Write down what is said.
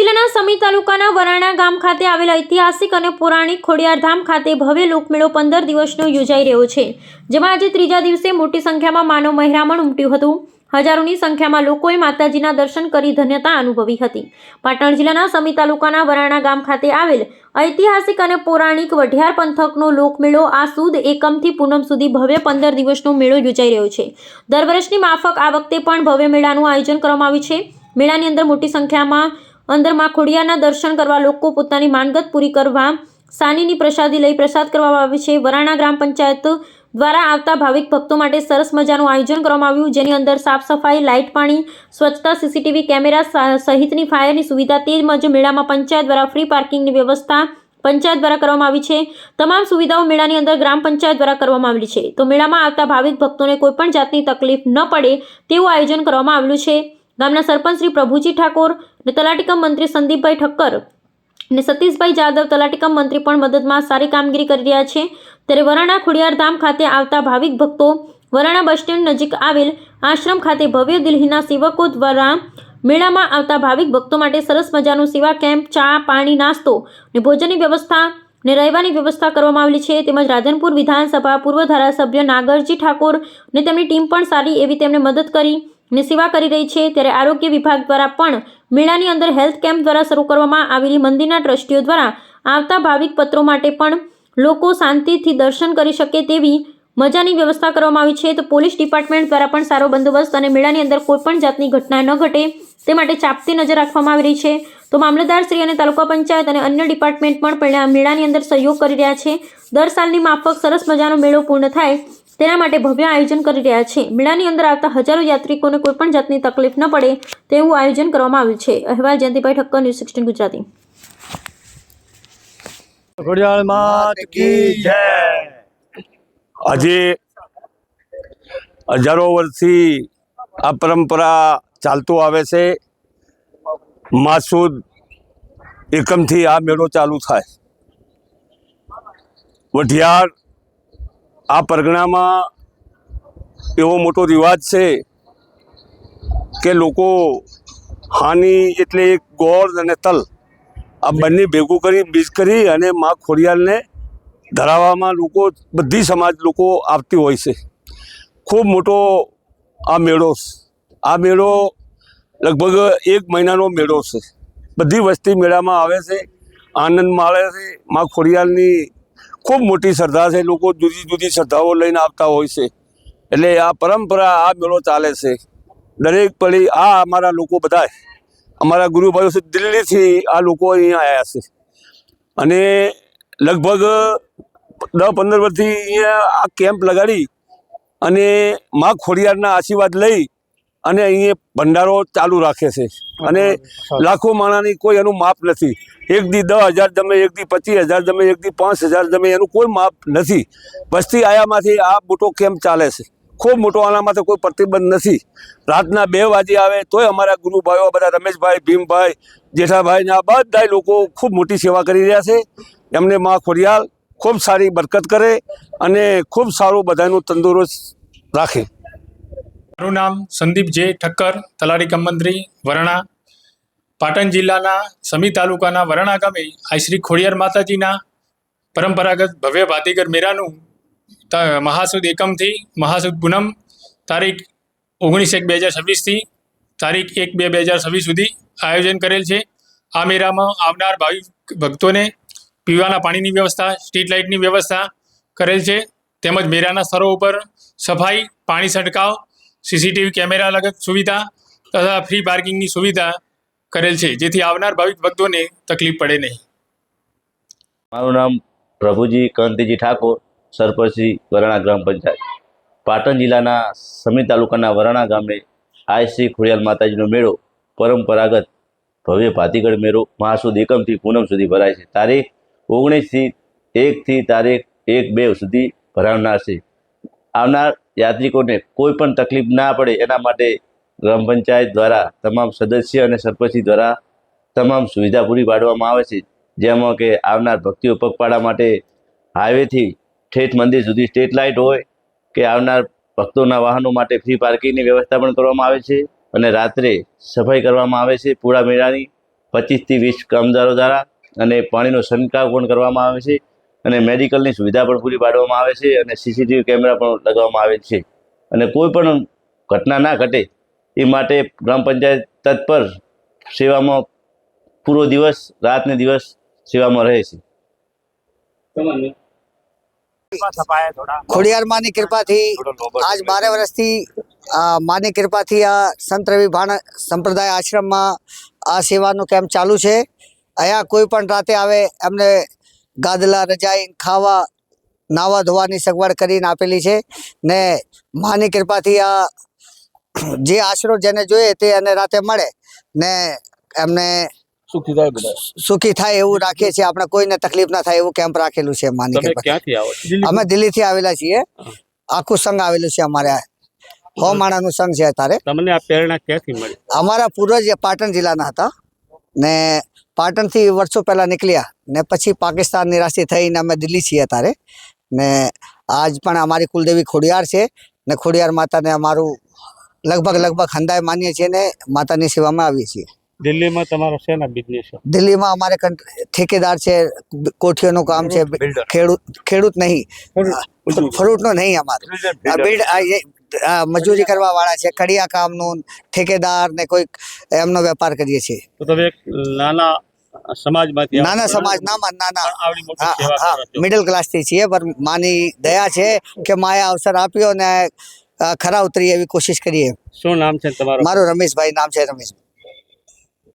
જિલ્લાના સમી તાલુકાના વરાણા ગામ ખાતે આવેલ ઐતિહાસિક અને પૌરાણિક ખોડિયારધામ ખાતે ભવ્ય લોકમેળો 15 દિવસનો યોજાઈ રહ્યો છે, જેમાં આજે ત્રીજા દિવસે મોટી સંખ્યામાં માનવ મહેરામણ ઉમટ્યું હતું। હજારોની સંખ્યામાં લોકોએ માતાજીના દર્શન કરી ધન્યતા અનુભવી હતી। પાટણ જિલ્લાના સમી તાલુકાના વરાણા ગામ ખાતે આવેલ ઐતિહાસિક અને પૌરાણિક વઢિયાર પંથકનો લોકમેળો આ સુદ એકમથી પૂનમ સુધી ભવ્ય 15 દિવસનો મેળો યોજાઈ રહ્યો છે। દર વર્ષની માફક આ વખતે પણ ભવ્ય મેળાનું આયોજન કરવામાં આવ્યું છે। મેળાની અંદર મોટી સંખ્યામાં માં ખોડિયારના દર્શન કરવા લોકો પોતાની માનગત પૂરી કરવા સાનીની પ્રસાદી લઈ પ્રસાદ કરવામાં આવે છે। વરાણા ગ્રામ પંચાયત દ્વારા આવતા ભાવિક ભક્તો માટે સરસ મજાનું આયોજન કરવામાં આવ્યું, જેની અંદર સાફ સફાઈ, લાઇટ, પાણી, સ્વચ્છતા, સીસીટીવી કેમેરા સહિતની ફાયરની સુવિધા તેમજ મેળામાં પંચાયત દ્વારા ફ્રી પાર્કિંગની વ્યવસ્થા પંચાયત દ્વારા કરવામાં આવી છે। તમામ સુવિધાઓ મેળાની અંદર ગ્રામ પંચાયત દ્વારા કરવામાં આવેલી છે, તો મેળામાં આવતા ભાવિક ભક્તોને કોઈપણ જાતની તકલીફ ન પડે તેવું આયોજન કરવામાં આવેલું છે। ગામના સરપંચ શ્રી પ્રભુજી ઠાકોર અને તલાટીકમ મંત્રી સંદીપભાઈ ઠક્કર અને સતીશભાઈ જાદવ તલાટીકમ મંત્રી પણ મદદમાં સારી કામગીરી કરી રહ્યા છે। ત્યારે વરાણા ખોડિયારધામ ખાતે આવતા ભાવિક ભક્તો વરાણા બસ સ્ટેન્ડ નજીક આવેલ આશ્રમ ખાતે ભવ્ય દિલ્હીના સેવકો દ્વારા મેળામાં આવતા ભાવિક ભક્તો માટે સરસ મજાનું સેવા કેમ્પ, ચા, પાણી, નાસ્તો અને ભોજનની વ્યવસ્થા ને રહેવાની વ્યવસ્થા કરવામાં આવેલી છે। તેમજ રાધનપુર વિધાનસભા પૂર્વ ધારાસભ્ય નાગરજી ઠાકોર અને તેમની ટીમ પણ સારી એવી તેમને મદદ કરી ને સેવા કરી રહી છે। ત્યારે આરોગ્ય વિભાગ દ્વારા પણ મેળાની અંદર હેલ્થ કેમ્પ દ્વારા શરૂ કરવામાં આવેલી મંદિરના ટ્રસ્ટીઓ દ્વારા આવતા ભાવિક પત્રો માટે પણ લોકો શાંતિથી દર્શન કરી શકે તેવી મજાની વ્યવસ્થા કરવામાં આવી છે। તો પોલીસ ડિપાર્ટમેન્ટ દ્વારા પણ સારો બંદોબસ્ત અને મેળાની અંદર કોઈપણ જાતની ઘટના ન ઘટે તે માટે ચાંપતી નજર રાખવામાં આવી રહી છે। તો મામલતદાર શ્રી અને તાલુકા પંચાયત અને અન્ય ડિપાર્ટમેન્ટ પણ મેળાની અંદર સહયોગ કરી રહ્યા છે। દર સાલની માફક સરસ મજાનો મેળો પૂર્ણ થાય તેના માટે ભવ્ય આયોજન કરી રહ્યા છે। મેળાની અંદર આવતા હજારો યાત્રિકોને કોઈપણ જાતની તકલીફ ન પડે તેવું આયોજન કરવામાં આવ્યું છે। અહેવાલ જયંતિભાઈ ઠક્કર, ન્યૂઝ 16 ગુજરાતી। ખોડિયાર માત કી જય। આજે હજારો વર્ષથી આ પરંપરા ચાલતો આવે છે। માસુદ એકમથી આ મેળો ચાલુ થાય। વઢિયાર આ પરગણામાં એવો મોટો રિવાજ છે કે લોકો હાની એટલે એક ગોળ અને તલ આ બંને ભેગું કરી બીજ કરી અને મા ખોડિયારને ધરાવવામાં લોકો બધી સમાજ લોકો આવતી હોય છે। ખૂબ મોટો આ મેળો છે। આ મેળો લગભગ 1 મહિનાનો મેળો છે। બધી વસ્તી મેળામાં આવે છે, આનંદ માણે છે। મા ખોડિયારની ખૂબ મોટી શ્રદ્ધા છે। લોકો જુદી જુદી શ્રદ્ધાઓ લઈને આવતા હોય છે। એટલે આ પરંપરા આ મેળો ચાલે છે। દરેક પડી આ અમારા લોકો બધા અમારા ગુરુભાઈઓ છે દિલ્હીથી આ લોકો અહીંયા આવ્યા છે અને લગભગ 10-15 વર્ષથી અહીંયા આ કેમ્પ લગાડી અને મા ખોડિયારના આશીર્વાદ લઈ અને અહીંયા ભંડારો ચાલુ રાખે છે અને લાખો માણસની કોઈ એનું માપ નથી। એક દી 10,000 જમે, એક દી 25,000 જમે, એક દી 5,000 જમે, એનું કોઈ માપ નથી। વસ્તી આયામાંથી આ મોટો કેમ્પ ચાલે છે। ખૂબ મોટો આના માટે કોઈ પ્રતિબંધ નથી। રાતના 2 વાગે આવે તોય અમારા ગુરુભાઈઓ બધા રમેશભાઈ, ભીમભાઈ, જેઠાભાઈ ને આ બધા લોકો ખૂબ મોટી સેવા કરી રહ્યા છે। એમને મા ખોડિયાર ખૂબ સારી બરકત કરે અને ખૂબ સારું બધાનું તંદુરસ્ત રાખે। મારું નામ સંદીપ જે ઠક્કર, તલાટીકમ મંત્રી વરાણા। પાટણ જિલ્લાના સમી તાલુકાના વરાણા ગામે આ શ્રી ખોડિયાર માતાજીના પરંપરાગત ભવ્ય ભાતીગર મેળાનું મહાસુદ એકમથી મહાસુદ પૂનમ તારીખ 19/1/2026થી તારીખ 1/2/2026 સુધી આયોજન કરેલ છે। આ મેળામાં આવનાર ભાવિક ભક્તોને પીવાના પાણીની વ્યવસ્થા, સ્ટ્રીટ લાઇટની વ્યવસ્થા કરેલ છે, તેમજ મેળાના સ્થળો ઉપર સફાઈ, પાણી છંટકાવ, સીસીટીવી કેમેરા લગત સુવિધા તથા ફ્રી પાર્કિંગની સુવિધા કરેલ છે, જેથી આવનાર ભાવિક ભક્તોને તકલીફ પડે નહીં। મારું નામ પ્રભુજી કાંતિજી ઠાકોર, સરપંચ વરાણા ગ્રામ પંચાયત। પાટણ જિલ્લાના સમી તાલુકાના વરાણા ગામે આ શ્રી ખોડિયાર માતાજીનો મેળો પરંપરાગત ભવ્ય ભાતીગળ મેળો મહાસુદ એકમથી પૂનમ સુધી ભરાય છે। તારીખ 19/1થી તારીખ 1/2 સુધી ભરાવનાર છે। આવનાર યાત્રિકોને કોઈ પણ તકલીફ ના પડે એના માટે ગ્રામ પંચાયત દ્વારા તમામ સદસ્ય અને સરપંચ દ્વારા તમામ સુવિધા પૂરી પાડવામાં આવે છે। જેમાં કે આવનાર ભક્તિઓ પગપાળા માટે હાઈવેથી ઠેઠ મંદિર સુધી સ્ટ્રીટ લાઇટ હોય કે આવનાર ભક્તોના વાહનો માટે ફ્રી પાર્કિંગની વ્યવસ્થા પણ કરવામાં આવે છે અને રાત્રે સફાઈ કરવામાં આવે છે પૂરા મેળાની 25થી 20 કામદારો દ્વારા અને પાણીનો છંટકાવ પણ કરવામાં આવે છે અને મેડિકલની સુવિધા પણ પૂરી પાડવામાં આવે છે અને સીસીટીવી કેમેરા પણ લગાવવામાં આવે છે અને કોઈ પણ ઘટના ના ઘટે એ માટે ગ્રામ પંચાયત તત્પર સેવામાં પૂરો દિવસ રાત ને દિવસ સેવામાં રહે છે। ખોડિયાર માની કૃપાથી આજ 12 વર્ષથી માની કૃપાથી આ સંત રવિ ભાણ સંપ્રદાય આશ્રમમાં આ સેવાનો કેમ્પ ચાલુ છે। અહીંયા કોઈ પણ રાતે આવે એમને ગાદલા રજાઈ ખાવા નાવા ધોવાની સગવડ કરીને આપેલી છે ને માની કૃપાથી આ જે આશરો જેને જોઈએ તે અને રાતે મળે ને એમને સુખી થાય એવું રાખીએ છીએ। આપણે કોઈને તકલીફ ના થાય એવું કેમ્પ રાખેલું છે માની કૃપાથી। અમે દિલ્હીથી આવેલા છીએ, આખું સંઘ આવેલું છે અમારે, 100 માણાનું સંઘ છે અત્યારે। તમને આ પ્રેરણા ક્યાંથી મળી? અમારા પૂર્વજ પાટણ જિલ્લાના હતા ને પાટણથી વર્ષો પહેલા નીકળ્યા ને પછી પાકિસ્તાન નિરાશી થઈને અમે દિલ્હી છીએ અત્યારે ને આજ પણ અમારી કુલદેવી ખોડિયાર છે ને ખોડિયાર માતાને અમારું લગભગ હંદાય માનીએ છીએ ને માતાની સેવામાં આવીએ છીએ। દિલ્હીમાં તમારો શેના બિઝનેસ છે? દિલ્હીમાં અમારે ઠેકેદાર છે, કોઠીઓનું કામ છે, ખેડૂત નહીં, ફ્રૂટનો નહીં, અમારે મજૂરી કરવા વાળા છે, કડિયા કામનું ઠેકેદાર ને કોઈ એમનો વેપાર કરીએ છીએ। તો તમે એક નાના સમાજમાંથી નાના સમાજ નાના આવડી મોટી સેવા કરો છો। મિડલ ક્લાસથી છીએ, પણ માની દયા છે કે માએ અવસર આપ્યો ને ખરા ઉતરી એવી કોશિશ કરીએ। શું નામ છે તમારું? મારું રમેશભાઈ નામ છે, રમેશ।